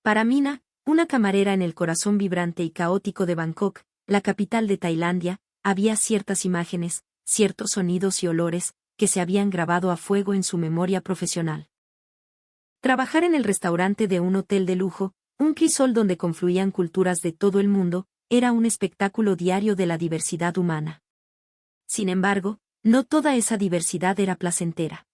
Para Mina, una camarera en el corazón vibrante y caótico de Bangkok, la capital de Tailandia, había ciertas imágenes, ciertos sonidos y olores, que se habían grabado a fuego en su memoria profesional. Trabajar en el restaurante de un hotel de lujo, un crisol donde confluían culturas de todo el mundo, era un espectáculo diario de la diversidad humana. Sin embargo, no toda esa diversidad era placentera.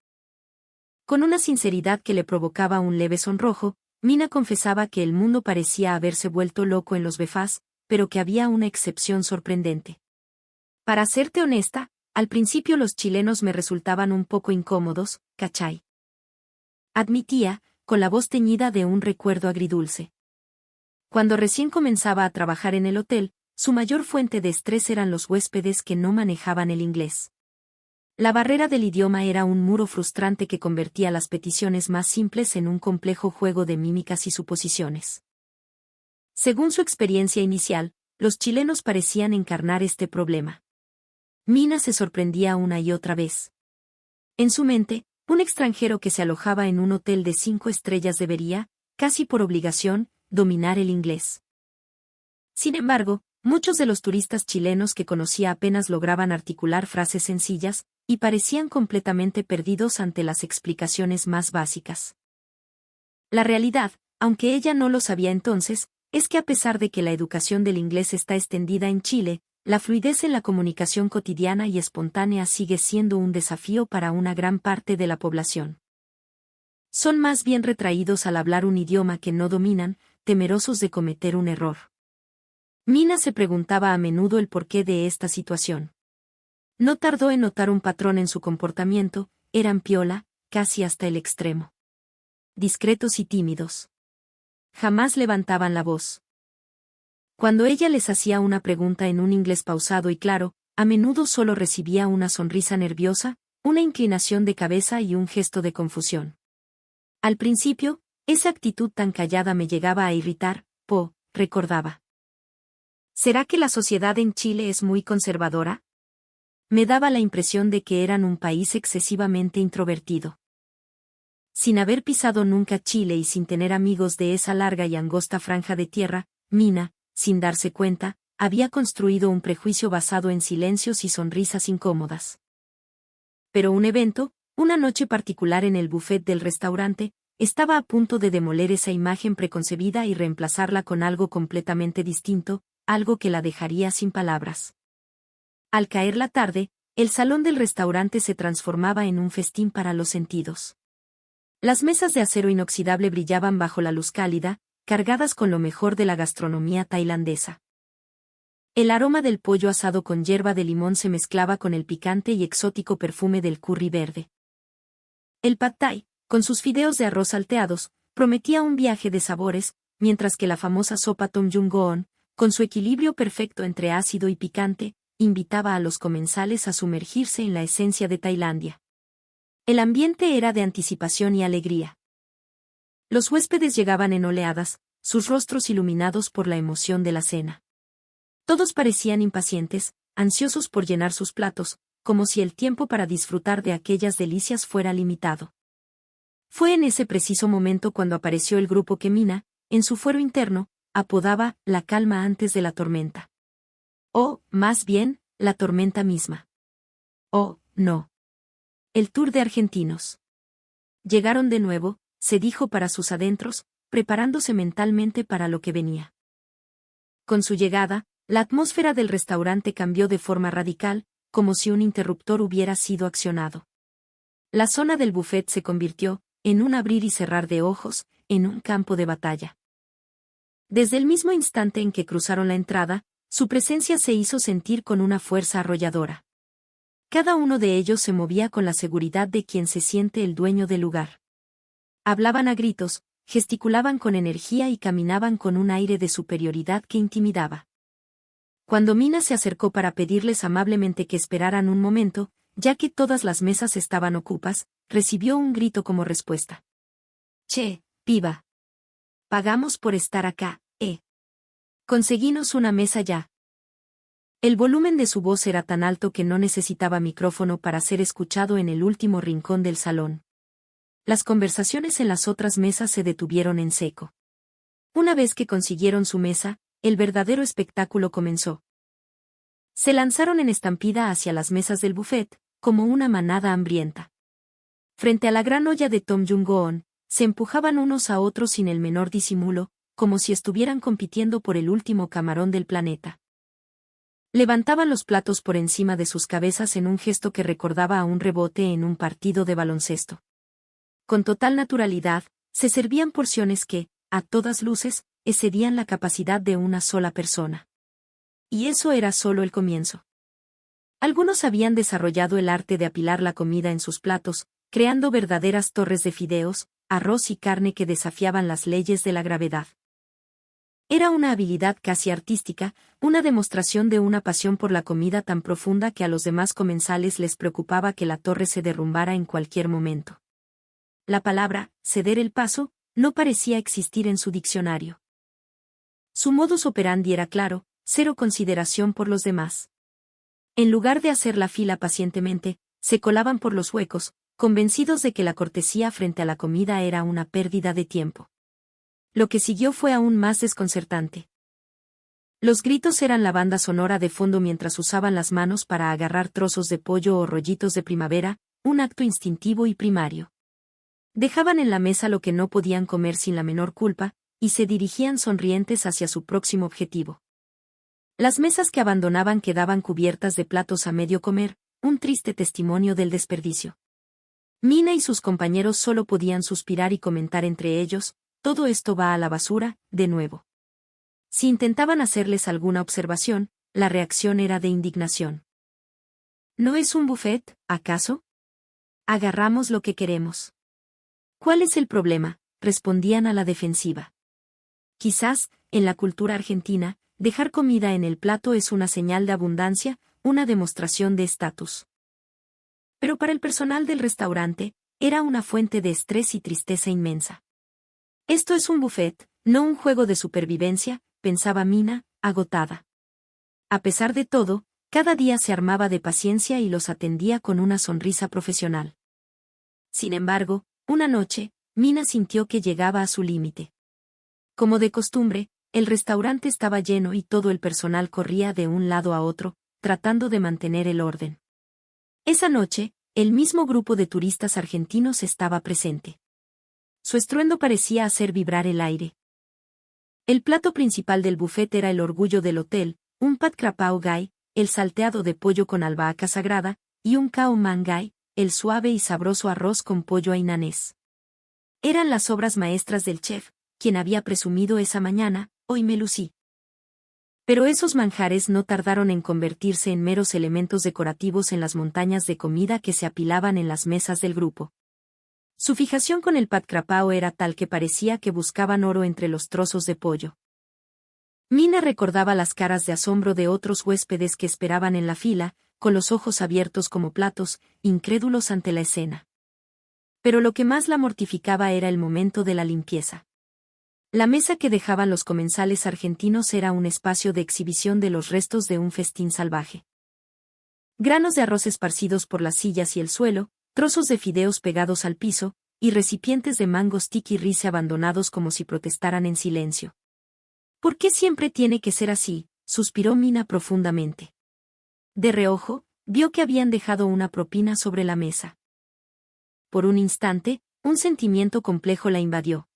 Con una sinceridad que le provocaba un leve sonrojo, Mina confesaba que el mundo parecía haberse vuelto loco en los befás, pero que había una excepción sorprendente. Para serte honesta, al principio los chilenos me resultaban un poco incómodos, ¿cachai? Admitía, con la voz teñida de un recuerdo agridulce. Cuando recién comenzaba a trabajar en el hotel, su mayor fuente de estrés eran los huéspedes que no manejaban el inglés. La barrera del idioma era un muro frustrante que convertía las peticiones más simples en un complejo juego de mímicas y suposiciones. Según su experiencia inicial, los chilenos parecían encarnar este problema. Mina se sorprendía una y otra vez. En su mente, un extranjero que se alojaba en un hotel de 5 estrellas debería, casi por obligación, dominar el inglés. Sin embargo, muchos de los turistas chilenos que conocía apenas lograban articular frases sencillas, y parecían completamente perdidos ante las explicaciones más básicas. La realidad, aunque ella no lo sabía entonces, es que a pesar de que la educación del inglés está extendida en Chile, la fluidez en la comunicación cotidiana y espontánea sigue siendo un desafío para una gran parte de la población. Son más bien retraídos al hablar un idioma que no dominan, temerosos de cometer un error. Mina se preguntaba a menudo el porqué de esta situación. No tardó en notar un patrón en su comportamiento, eran piola, casi hasta el extremo. Discretos y tímidos. Jamás levantaban la voz. Cuando ella les hacía una pregunta en un inglés pausado y claro, a menudo solo recibía una sonrisa nerviosa, una inclinación de cabeza y un gesto de confusión. Al principio, esa actitud tan callada me llegaba a irritar, recordaba. ¿Será que la sociedad en Chile es muy conservadora? Me daba la impresión de que eran un país excesivamente introvertido. Sin haber pisado nunca Chile y sin tener amigos de esa larga y angosta franja de tierra, Mina, sin darse cuenta, había construido un prejuicio basado en silencios y sonrisas incómodas. Pero un evento, una noche particular en el buffet del restaurante, estaba a punto de demoler esa imagen preconcebida y reemplazarla con algo completamente distinto, algo que la dejaría sin palabras. Al caer la tarde, el salón del restaurante se transformaba en un festín para los sentidos. Las mesas de acero inoxidable brillaban bajo la luz cálida, cargadas con lo mejor de la gastronomía tailandesa. El aroma del pollo asado con hierba de limón se mezclaba con el picante y exótico perfume del curry verde. El pad thai, con sus fideos de arroz salteados, prometía un viaje de sabores, mientras que la famosa sopa tom yum goong, con su equilibrio perfecto entre ácido y picante, invitaba a los comensales a sumergirse en la esencia de Tailandia. El ambiente era de anticipación y alegría. Los huéspedes llegaban en oleadas, sus rostros iluminados por la emoción de la cena. Todos parecían impacientes, ansiosos por llenar sus platos, como si el tiempo para disfrutar de aquellas delicias fuera limitado. Fue en ese preciso momento cuando apareció el grupo que Mina, en su fuero interno, apodaba la calma antes de la tormenta. O, más bien, la tormenta misma. Oh, no. El tour de argentinos. Llegaron de nuevo, se dijo para sus adentros, preparándose mentalmente para lo que venía. Con su llegada, la atmósfera del restaurante cambió de forma radical, como si un interruptor hubiera sido accionado. La zona del buffet se convirtió, en un abrir y cerrar de ojos, en un campo de batalla. Desde el mismo instante en que cruzaron la entrada, su presencia se hizo sentir con una fuerza arrolladora. Cada uno de ellos se movía con la seguridad de quien se siente el dueño del lugar. Hablaban a gritos, gesticulaban con energía y caminaban con un aire de superioridad que intimidaba. Cuando Mina se acercó para pedirles amablemente que esperaran un momento, ya que todas las mesas estaban ocupas, recibió un grito como respuesta. «Che, piba. Pagamos por estar acá, Conseguinos una mesa ya». El volumen de su voz era tan alto que no necesitaba micrófono para ser escuchado en el último rincón del salón. Las conversaciones en las otras mesas se detuvieron en seco. Una vez que consiguieron su mesa, el verdadero espectáculo comenzó. Se lanzaron en estampida hacia las mesas del buffet, como una manada hambrienta. Frente a la gran olla de Tom Jung-goon, se empujaban unos a otros sin el menor disimulo, como si estuvieran compitiendo por el último camarón del planeta. Levantaban los platos por encima de sus cabezas en un gesto que recordaba a un rebote en un partido de baloncesto. Con total naturalidad, se servían porciones que, a todas luces, excedían la capacidad de una sola persona. Y eso era solo el comienzo. Algunos habían desarrollado el arte de apilar la comida en sus platos, creando verdaderas torres de fideos, arroz y carne que desafiaban las leyes de la gravedad. Era una habilidad casi artística, una demostración de una pasión por la comida tan profunda que a los demás comensales les preocupaba que la torre se derrumbara en cualquier momento. La palabra, ceder el paso, no parecía existir en su diccionario. Su modus operandi era claro, cero consideración por los demás. En lugar de hacer la fila pacientemente, se colaban por los huecos, convencidos de que la cortesía frente a la comida era una pérdida de tiempo. Lo que siguió fue aún más desconcertante. Los gritos eran la banda sonora de fondo mientras usaban las manos para agarrar trozos de pollo o rollitos de primavera, un acto instintivo y primario. Dejaban en la mesa lo que no podían comer sin la menor culpa, y se dirigían sonrientes hacia su próximo objetivo. Las mesas que abandonaban quedaban cubiertas de platos a medio comer, un triste testimonio del desperdicio. Mina y sus compañeros solo podían suspirar y comentar entre ellos: todo esto va a la basura, de nuevo. Si intentaban hacerles alguna observación, la reacción era de indignación. ¿No es un buffet, acaso? Agarramos lo que queremos. ¿Cuál es el problema?, respondían a la defensiva. Quizás, en la cultura argentina, dejar comida en el plato es una señal de abundancia, una demostración de estatus. Pero para el personal del restaurante, era una fuente de estrés y tristeza inmensa. Esto es un buffet, no un juego de supervivencia, pensaba Mina, agotada. A pesar de todo, cada día se armaba de paciencia y los atendía con una sonrisa profesional. Sin embargo, una noche, Mina sintió que llegaba a su límite. Como de costumbre, el restaurante estaba lleno y todo el personal corría de un lado a otro, tratando de mantener el orden. Esa noche, el mismo grupo de turistas argentinos estaba presente. Su estruendo parecía hacer vibrar el aire. El plato principal del buffet era el orgullo del hotel, un pad krapao gai, el salteado de pollo con albahaca sagrada, y un khao man gai, el suave y sabroso arroz con pollo ainanés. Eran las obras maestras del chef, quien había presumido esa mañana: hoy me lucí. Pero esos manjares no tardaron en convertirse en meros elementos decorativos en las montañas de comida que se apilaban en las mesas del grupo. Su fijación con el pad krapao era tal que parecía que buscaban oro entre los trozos de pollo. Mina recordaba las caras de asombro de otros huéspedes que esperaban en la fila, con los ojos abiertos como platos, incrédulos ante la escena. Pero lo que más la mortificaba era el momento de la limpieza. La mesa que dejaban los comensales argentinos era un espacio de exhibición de los restos de un festín salvaje. Granos de arroz esparcidos por las sillas y el suelo, trozos de fideos pegados al piso, y recipientes de mango sticky rice abandonados como si protestaran en silencio. ¿Por qué siempre tiene que ser así?, suspiró Mina profundamente. De reojo, vio que habían dejado una propina sobre la mesa. Por un instante, un sentimiento complejo la invadió.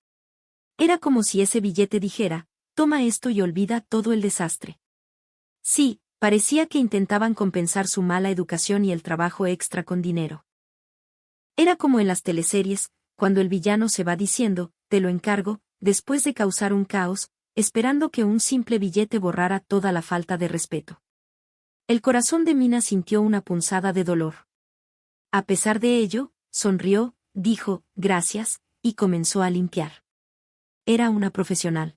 Era como si ese billete dijera: toma esto y olvida todo el desastre. Sí, parecía que intentaban compensar su mala educación y el trabajo extra con dinero. Era como en las teleseries, cuando el villano se va diciendo: te lo encargo, después de causar un caos, esperando que un simple billete borrara toda la falta de respeto. El corazón de Mina sintió una punzada de dolor. A pesar de ello, sonrió, dijo: gracias, y comenzó a limpiar. Era una profesional.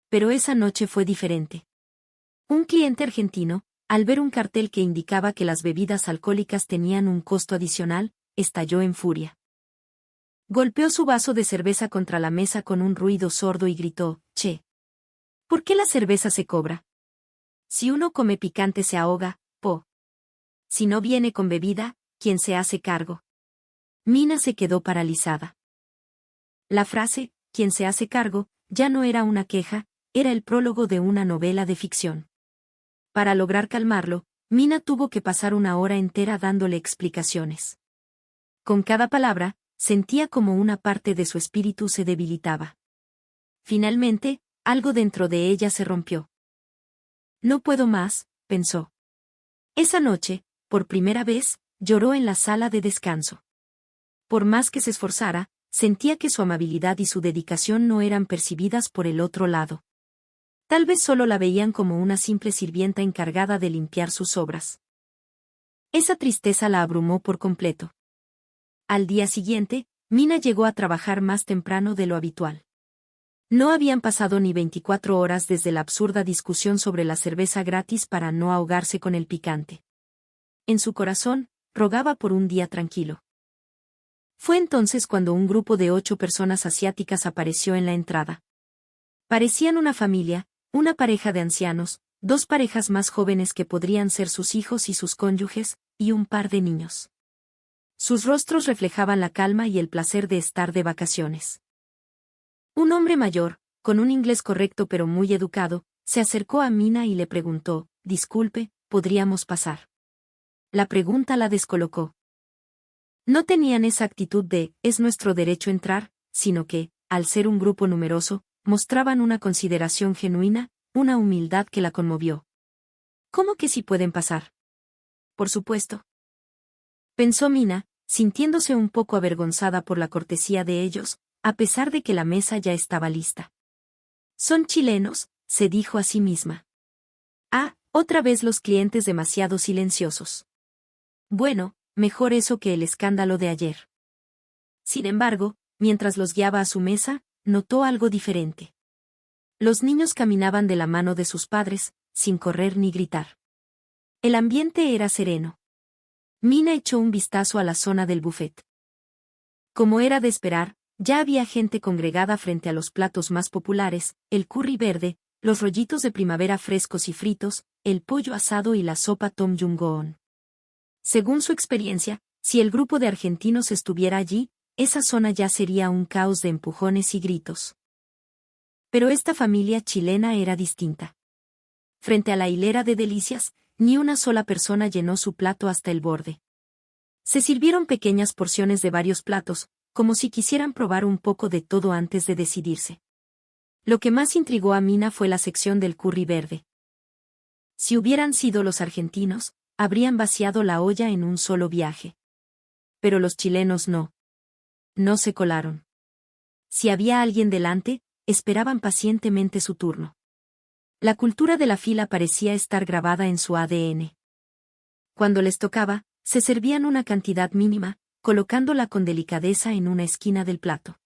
Pero esa noche fue diferente. Un cliente argentino, al ver un cartel que indicaba que las bebidas alcohólicas tenían un costo adicional, estalló en furia. Golpeó su vaso de cerveza contra la mesa con un ruido sordo y gritó: «Che. ¿Por qué la cerveza se cobra? Si uno come picante se ahoga, po. Si no viene con bebida, ¿quién se hace cargo?». Mina se quedó paralizada. La frase, «¿quién se hace cargo?», ya no era una queja, era el prólogo de una novela de ficción. Para lograr calmarlo, Mina tuvo que pasar una hora entera dándole explicaciones. Con cada palabra, sentía como una parte de su espíritu se debilitaba. Finalmente, algo dentro de ella se rompió. No puedo más, pensó. Esa noche, por primera vez, lloró en la sala de descanso. Por más que se esforzara, sentía que su amabilidad y su dedicación no eran percibidas por el otro lado. Tal vez solo la veían como una simple sirvienta encargada de limpiar sus obras. Esa tristeza la abrumó por completo. Al día siguiente, Mina llegó a trabajar más temprano de lo habitual. No habían pasado ni 24 horas desde la absurda discusión sobre la cerveza gratis para no ahogarse con el picante. En su corazón, rogaba por un día tranquilo. Fue entonces cuando un grupo de 8 personas asiáticas apareció en la entrada. Parecían una familia, una pareja de ancianos, 2 parejas más jóvenes que podrían ser sus hijos y sus cónyuges, y un par de niños. Sus rostros reflejaban la calma y el placer de estar de vacaciones. Un hombre mayor, con un inglés correcto pero muy educado, se acercó a Mina y le preguntó, «Disculpe, ¿podríamos pasar?». La pregunta la descolocó. No tenían esa actitud de, «es nuestro derecho entrar», sino que, al ser un grupo numeroso, mostraban una consideración genuina, una humildad que la conmovió. «¿Cómo que sí pueden pasar?». «Por supuesto», pensó Mina, sintiéndose un poco avergonzada por la cortesía de ellos, a pesar de que la mesa ya estaba lista. «Son chilenos», se dijo a sí misma. «Ah, otra vez los clientes demasiado silenciosos. Bueno, mejor eso que el escándalo de ayer». Sin embargo, mientras los guiaba a su mesa, notó algo diferente. Los niños caminaban de la mano de sus padres, sin correr ni gritar. El ambiente era sereno. Mina echó un vistazo a la zona del buffet. Como era de esperar, ya había gente congregada frente a los platos más populares, el curry verde, los rollitos de primavera frescos y fritos, el pollo asado y la sopa tom yum goong. Según su experiencia, si el grupo de argentinos estuviera allí, esa zona ya sería un caos de empujones y gritos. Pero esta familia chilena era distinta. Frente a la hilera de delicias, ni una sola persona llenó su plato hasta el borde. Se sirvieron pequeñas porciones de varios platos, como si quisieran probar un poco de todo antes de decidirse. Lo que más intrigó a Mina fue la sección del curry verde. Si hubieran sido los argentinos, habrían vaciado la olla en un solo viaje. Pero los chilenos no. No se colaron. Si había alguien delante, esperaban pacientemente su turno. La cultura de la fila parecía estar grabada en su ADN. Cuando les tocaba, se servían una cantidad mínima, colocándola con delicadeza en una esquina del plato.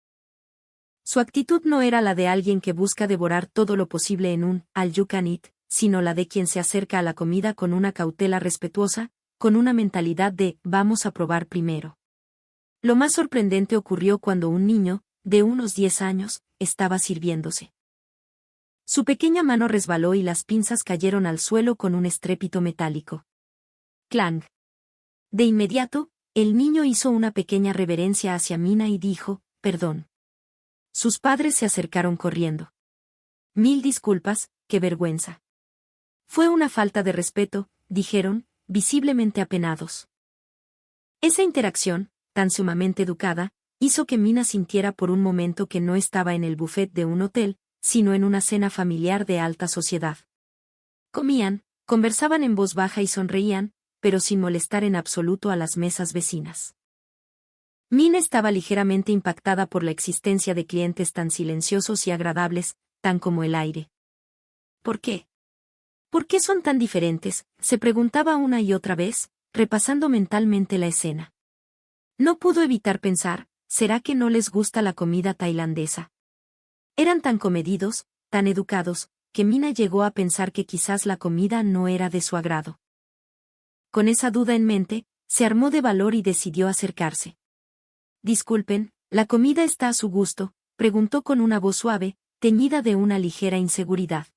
Su actitud no era la de alguien que busca devorar todo lo posible en un all you can eat, sino la de quien se acerca a la comida con una cautela respetuosa, con una mentalidad de «vamos a probar primero». Lo más sorprendente ocurrió cuando un niño, de unos 10 años, estaba sirviéndose. Su pequeña mano resbaló y las pinzas cayeron al suelo con un estrépito metálico. ¡Clang! De inmediato, el niño hizo una pequeña reverencia hacia Mina y dijo, «Perdón». Sus padres se acercaron corriendo. «Mil disculpas, qué vergüenza». «Fue una falta de respeto», dijeron, visiblemente apenados. Esa interacción, tan sumamente educada, hizo que Mina sintiera por un momento que no estaba en el buffet de un hotel, sino en una cena familiar de alta sociedad. Comían, conversaban en voz baja y sonreían, pero sin molestar en absoluto a las mesas vecinas. Mina estaba ligeramente impactada por la existencia de clientes tan silenciosos y agradables, tan como el aire. ¿Por qué? ¿Por qué son tan diferentes?, se preguntaba una y otra vez, repasando mentalmente la escena. No pudo evitar pensar, ¿será que no les gusta la comida tailandesa? Eran tan comedidos, tan educados, que Mina llegó a pensar que quizás la comida no era de su agrado. Con esa duda en mente, se armó de valor y decidió acercarse. «Disculpen, ¿la comida está a su gusto?», preguntó con una voz suave, teñida de una ligera inseguridad.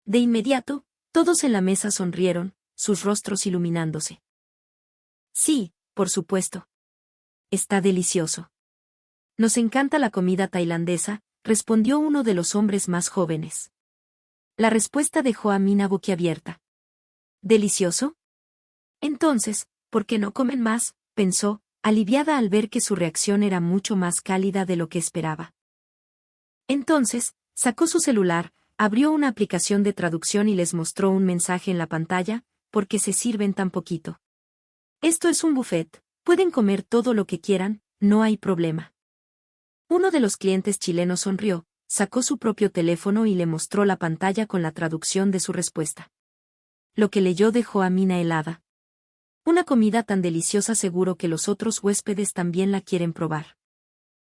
De inmediato, todos en la mesa sonrieron, sus rostros iluminándose. «Sí, por supuesto. Está delicioso. Nos encanta la comida tailandesa», respondió uno de los hombres más jóvenes. La respuesta dejó a Mina boquiabierta. ¿Delicioso? Entonces, ¿por qué no comen más?, pensó, aliviada al ver que su reacción era mucho más cálida de lo que esperaba. Entonces, sacó su celular, abrió una aplicación de traducción y les mostró un mensaje en la pantalla: ¿por qué se sirven tan poquito? Esto es un buffet, pueden comer todo lo que quieran, no hay problema. Uno de los clientes chilenos sonrió, sacó su propio teléfono y le mostró la pantalla con la traducción de su respuesta. Lo que leyó dejó a Mina helada. Una comida tan deliciosa, seguro que los otros huéspedes también la quieren probar.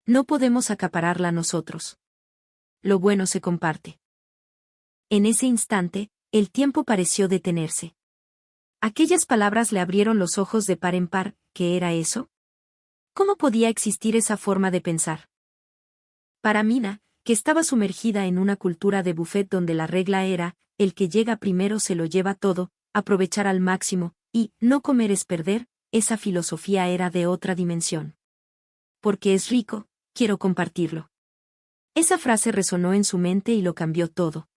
No podemos acapararla nosotros. Lo bueno se comparte. En ese instante, el tiempo pareció detenerse. Aquellas palabras le abrieron los ojos de par en par. ¿Qué era eso? ¿Cómo podía existir esa forma de pensar? Para Mina, que estaba sumergida en una cultura de buffet donde la regla era: el que llega primero se lo lleva todo, aprovechar al máximo, y no comer es perder, esa filosofía era de otra dimensión. Porque es rico, quiero compartirlo. Esa frase resonó en su mente y lo cambió todo.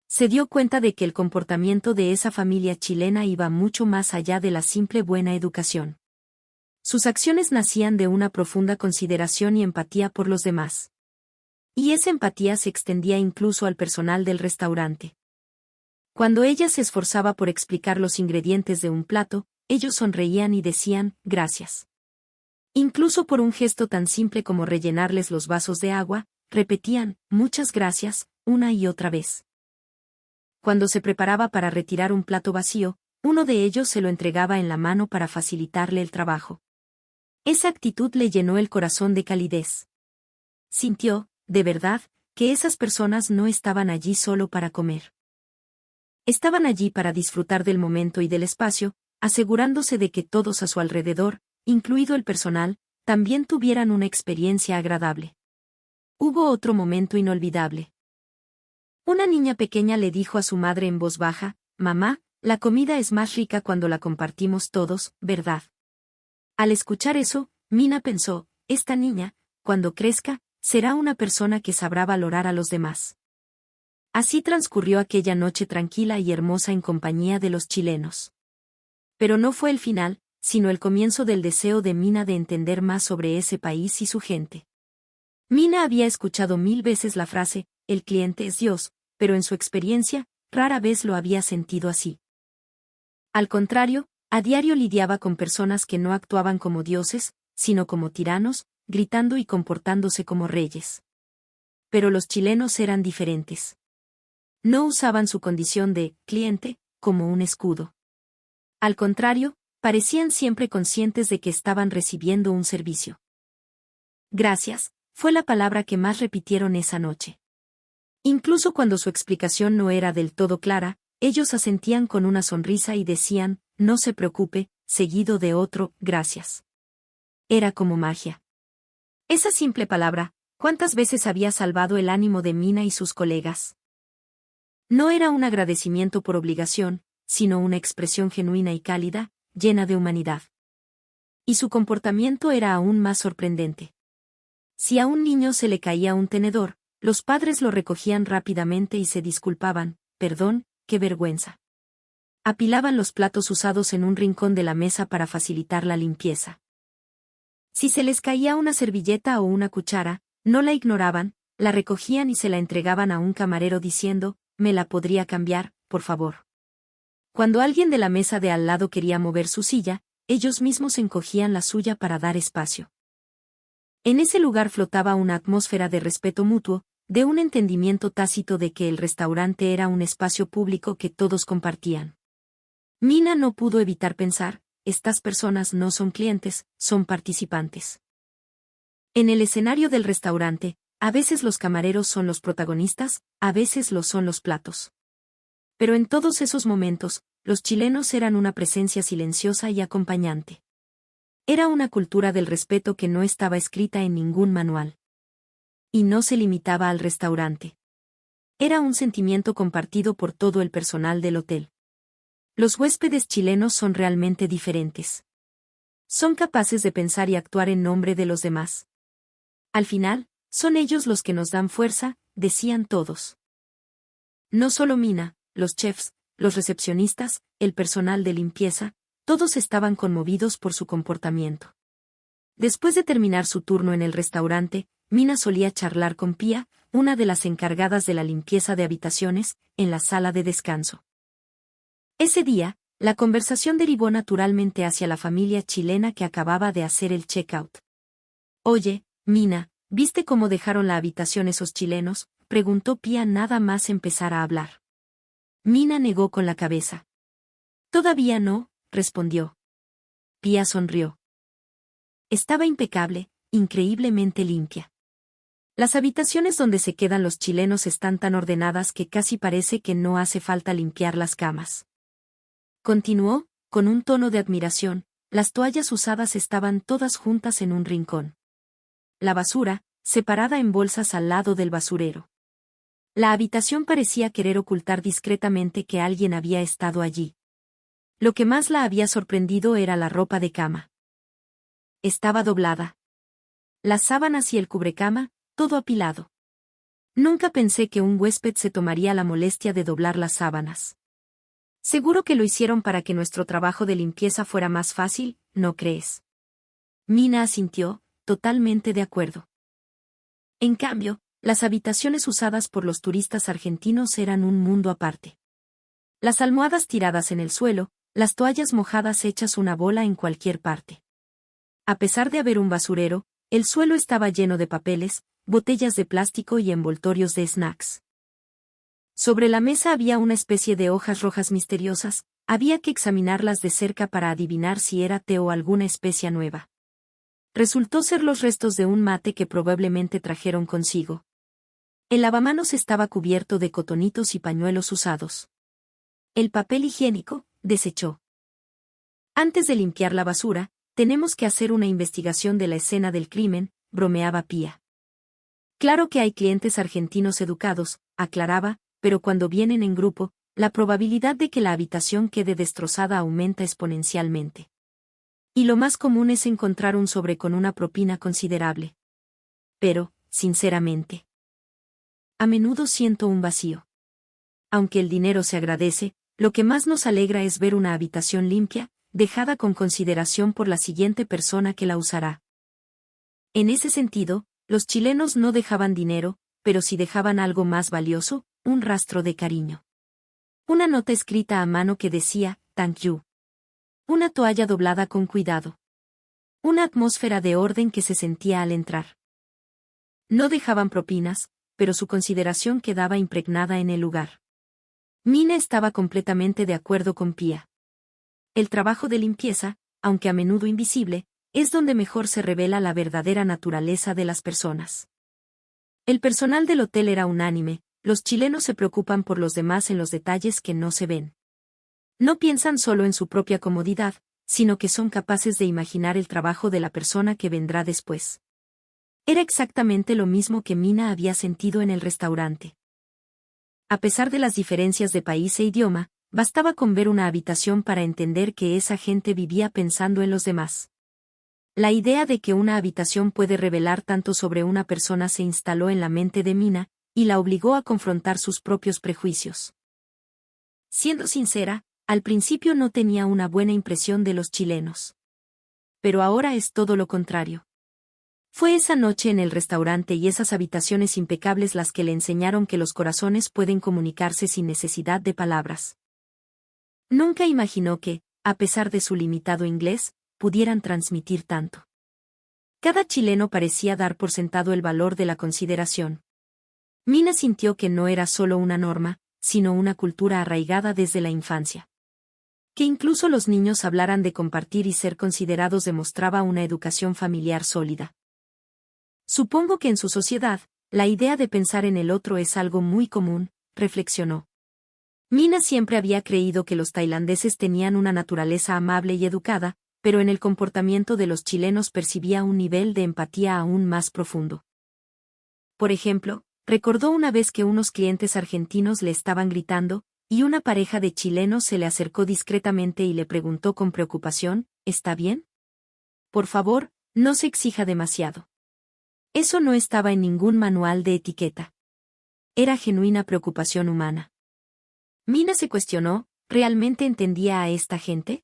Se dio cuenta de que el comportamiento de esa familia chilena iba mucho más allá de la simple buena educación. Sus acciones nacían de una profunda consideración y empatía por los demás. Y esa empatía se extendía incluso al personal del restaurante. Cuando ella se esforzaba por explicar los ingredientes de un plato, ellos sonreían y decían: gracias. Incluso por un gesto tan simple como rellenarles los vasos de agua, repetían: muchas gracias, una y otra vez. Cuando se preparaba para retirar un plato vacío, uno de ellos se lo entregaba en la mano para facilitarle el trabajo. Esa actitud le llenó el corazón de calidez. Sintió, de verdad, que esas personas no estaban allí solo para comer. Estaban allí para disfrutar del momento y del espacio, asegurándose de que todos a su alrededor, incluido el personal, también tuvieran una experiencia agradable. Hubo otro momento inolvidable. Una niña pequeña le dijo a su madre en voz baja: mamá, la comida es más rica cuando la compartimos todos, ¿verdad? Al escuchar eso, Mina pensó: esta niña, cuando crezca, será una persona que sabrá valorar a los demás. Así transcurrió aquella noche tranquila y hermosa en compañía de los chilenos. Pero no fue el final, sino el comienzo del deseo de Mina de entender más sobre ese país y su gente. Mina había escuchado 1000 veces la frase: el cliente es Dios, pero en su experiencia, rara vez lo había sentido así. Al contrario, a diario lidiaba con personas que no actuaban como dioses, sino como tiranos, gritando y comportándose como reyes. Pero los chilenos eran diferentes. No usaban su condición de cliente como un escudo. Al contrario, parecían siempre conscientes de que estaban recibiendo un servicio. Gracias, fue la palabra que más repitieron esa noche. Incluso cuando su explicación no era del todo clara, ellos asentían con una sonrisa y decían: no se preocupe, seguido de otro: gracias. Era como magia. Esa simple palabra, ¿cuántas veces había salvado el ánimo de Mina y sus colegas? No era un agradecimiento por obligación, sino una expresión genuina y cálida, llena de humanidad. Y su comportamiento era aún más sorprendente. Si a un niño se le caía un tenedor, los padres lo recogían rápidamente y se disculpaban: perdón, qué vergüenza. Apilaban los platos usados en un rincón de la mesa para facilitar la limpieza. Si se les caía una servilleta o una cuchara, no la ignoraban, la recogían y se la entregaban a un camarero diciendo: ¿me la podría cambiar, por favor? Cuando alguien de la mesa de al lado quería mover su silla, ellos mismos encogían la suya para dar espacio. En ese lugar flotaba una atmósfera de respeto mutuo, de un entendimiento tácito de que el restaurante era un espacio público que todos compartían. Mina no pudo evitar pensar: estas personas no son clientes, son participantes. En el escenario del restaurante, a veces los camareros son los protagonistas, a veces lo son los platos. Pero en todos esos momentos, los chilenos eran una presencia silenciosa y acompañante. Era una cultura del respeto que no estaba escrita en ningún manual. Y no se limitaba al restaurante. Era un sentimiento compartido por todo el personal del hotel. Los huéspedes chilenos son realmente diferentes. Son capaces de pensar y actuar en nombre de los demás. Al final, Son ellos los que nos dan fuerza, decían todos. No solo Mina, los chefs, los recepcionistas, el personal de limpieza, todos estaban conmovidos por su comportamiento. Después de terminar su turno en el restaurante, Mina solía charlar con Pia, una de las encargadas de la limpieza de habitaciones, en la sala de descanso. Ese día, la conversación derivó naturalmente hacia la familia chilena que acababa de hacer el check-out. Oye, Mina, ¿viste cómo dejaron la habitación esos chilenos?, preguntó Pia nada más empezar a hablar. Mina negó con la cabeza. Todavía no, respondió. Pia sonrió. Estaba impecable, increíblemente limpia. Las habitaciones donde se quedan los chilenos están tan ordenadas que casi parece que no hace falta limpiar las camas. Continuó, con un tono de admiración, las toallas usadas estaban todas juntas en un rincón. La basura, separada en bolsas al lado del basurero. La habitación parecía querer ocultar discretamente que alguien había estado allí. Lo que más la había sorprendido era la ropa de cama. Estaba doblada. Las sábanas y el cubrecama, todo apilado. Nunca pensé que un huésped se tomaría la molestia de doblar las sábanas. Seguro que lo hicieron para que nuestro trabajo de limpieza fuera más fácil, ¿no crees? Mina asintió, totalmente de acuerdo. En cambio, las habitaciones usadas por los turistas argentinos eran un mundo aparte. Las almohadas tiradas en el suelo, las toallas mojadas hechas una bola en cualquier parte. A pesar de haber un basurero, el suelo estaba lleno de papeles, botellas de plástico y envoltorios de snacks. Sobre la mesa había una especie de hojas rojas misteriosas, había que examinarlas de cerca para adivinar si era té o alguna especia nueva. Resultó ser los restos de un mate que probablemente trajeron consigo. El lavamanos estaba cubierto de cotonitos y pañuelos usados. El papel higiénico, desechó. Antes de limpiar la basura, tenemos que hacer una investigación de la escena del crimen, bromeaba Pia. Claro que hay clientes argentinos educados, aclaraba, pero cuando vienen en grupo, la probabilidad de que la habitación quede destrozada aumenta exponencialmente. Y lo más común es encontrar un sobre con una propina considerable. Pero, sinceramente, a menudo siento un vacío. Aunque el dinero se agradece, lo que más nos alegra es ver una habitación limpia, dejada con consideración por la siguiente persona que la usará. En ese sentido, los chilenos no dejaban dinero, pero sí dejaban algo más valioso, un rastro de cariño. Una nota escrita a mano que decía, "Thank you". Una toalla doblada con cuidado. Una atmósfera de orden que se sentía al entrar. No dejaban propinas, pero su consideración quedaba impregnada en el lugar. Mina estaba completamente de acuerdo con Pia. El trabajo de limpieza, aunque a menudo invisible, es donde mejor se revela la verdadera naturaleza de las personas. El personal del hotel era unánime, los chilenos se preocupan por los demás en los detalles que no se ven. No piensan solo en su propia comodidad, sino que son capaces de imaginar el trabajo de la persona que vendrá después. Era exactamente lo mismo que Mina había sentido en el restaurante. A pesar de las diferencias de país e idioma, bastaba con ver una habitación para entender que esa gente vivía pensando en los demás. La idea de que una habitación puede revelar tanto sobre una persona se instaló en la mente de Mina, y la obligó a confrontar sus propios prejuicios. Siendo sincera, al principio no tenía una buena impresión de los chilenos. Pero ahora es todo lo contrario. Fue esa noche en el restaurante y esas habitaciones impecables las que le enseñaron que los corazones pueden comunicarse sin necesidad de palabras. Nunca imaginó que, a pesar de su limitado inglés, pudieran transmitir tanto. Cada chileno parecía dar por sentado el valor de la consideración. Mina sintió que no era solo una norma, sino una cultura arraigada desde la infancia. Que incluso los niños hablaran de compartir y ser considerados demostraba una educación familiar sólida. Supongo que en su sociedad, la idea de pensar en el otro es algo muy común, reflexionó. Mina siempre había creído que los tailandeses tenían una naturaleza amable y educada, pero en el comportamiento de los chilenos percibía un nivel de empatía aún más profundo. Por ejemplo, recordó una vez que unos clientes argentinos le estaban gritando, y una pareja de chilenos se le acercó discretamente y le preguntó con preocupación, ¿está bien? Por favor, no se exija demasiado. Eso no estaba en ningún manual de etiqueta. Era genuina preocupación humana. Mina se cuestionó, ¿realmente entendía a esta gente?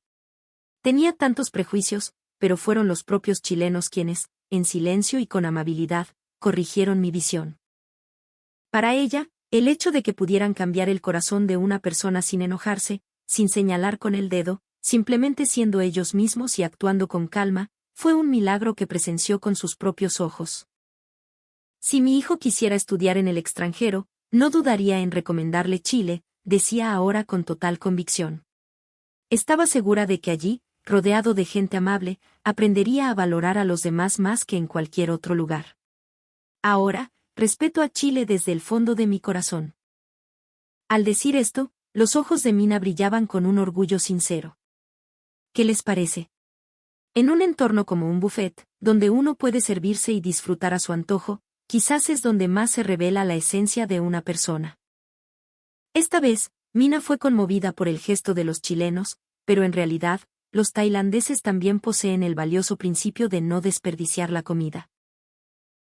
Tenía tantos prejuicios, pero fueron los propios chilenos quienes, en silencio y con amabilidad, corrigieron mi visión. Para ella, el hecho de que pudieran cambiar el corazón de una persona sin enojarse, sin señalar con el dedo, simplemente siendo ellos mismos y actuando con calma, fue un milagro que presenció con sus propios ojos. Si mi hijo quisiera estudiar en el extranjero, no dudaría en recomendarle Chile, decía ahora con total convicción. Estaba segura de que allí, rodeado de gente amable, aprendería a valorar a los demás más que en cualquier otro lugar. Ahora, respeto a Chile desde el fondo de mi corazón. Al decir esto, los ojos de Mina brillaban con un orgullo sincero. ¿Qué les parece? En un entorno como un buffet, donde uno puede servirse y disfrutar a su antojo, quizás es donde más se revela la esencia de una persona. Esta vez, Mina fue conmovida por el gesto de los chilenos, pero en realidad, los tailandeses también poseen el valioso principio de no desperdiciar la comida.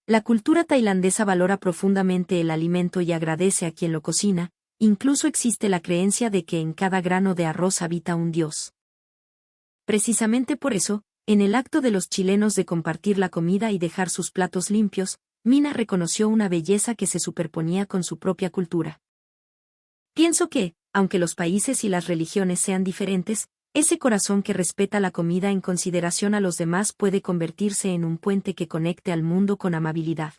La cultura tailandesa valora profundamente el alimento y agradece a quien lo cocina, incluso existe la creencia de que en cada grano de arroz habita un dios. Precisamente por eso, en el acto de los chilenos de compartir la comida y dejar sus platos limpios, Mina reconoció una belleza que se superponía con su propia cultura. Pienso que, aunque los países y las religiones sean diferentes, ese corazón que respeta la comida en consideración a los demás puede convertirse en un puente que conecte al mundo con amabilidad.